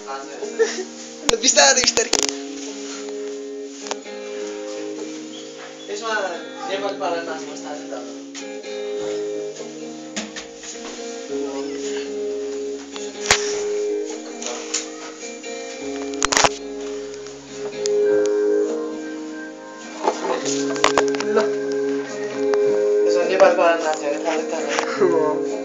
ल बिस्तारै बिस्तारै यसमा नेपाली पारा नाच्नु थाहा छ ल यसमा नेपाली पारा नाच्यो भने थाहा छ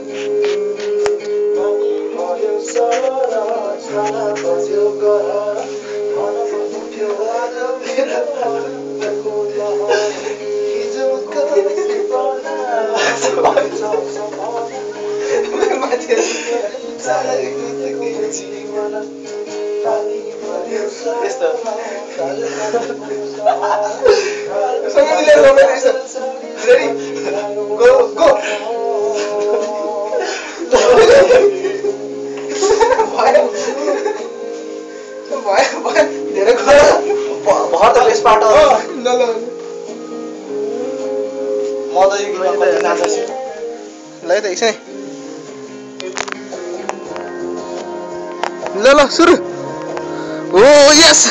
धेरै भर त बेसबाट ल ल म त यो गीतमा कति नाच्छु ल त एकछिन ल ल सुरु ओ यस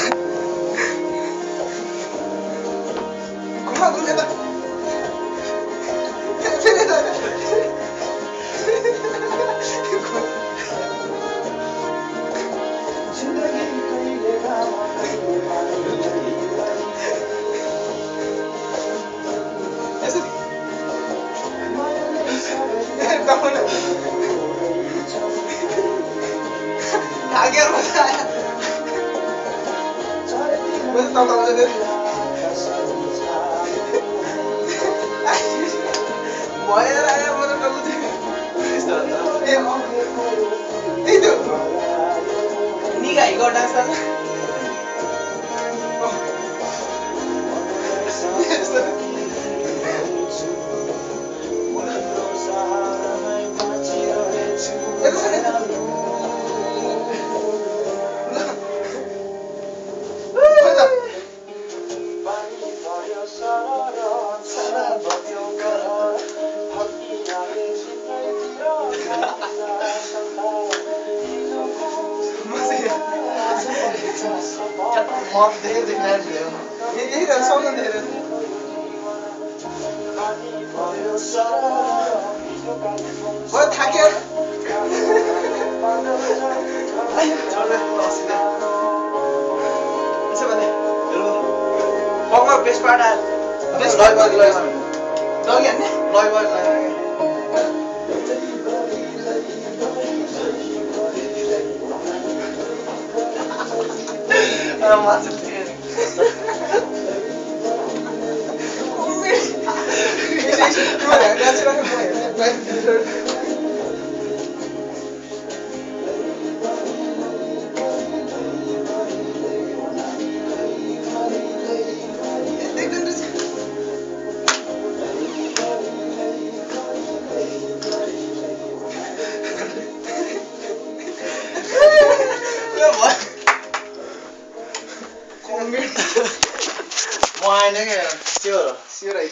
म आएन क्या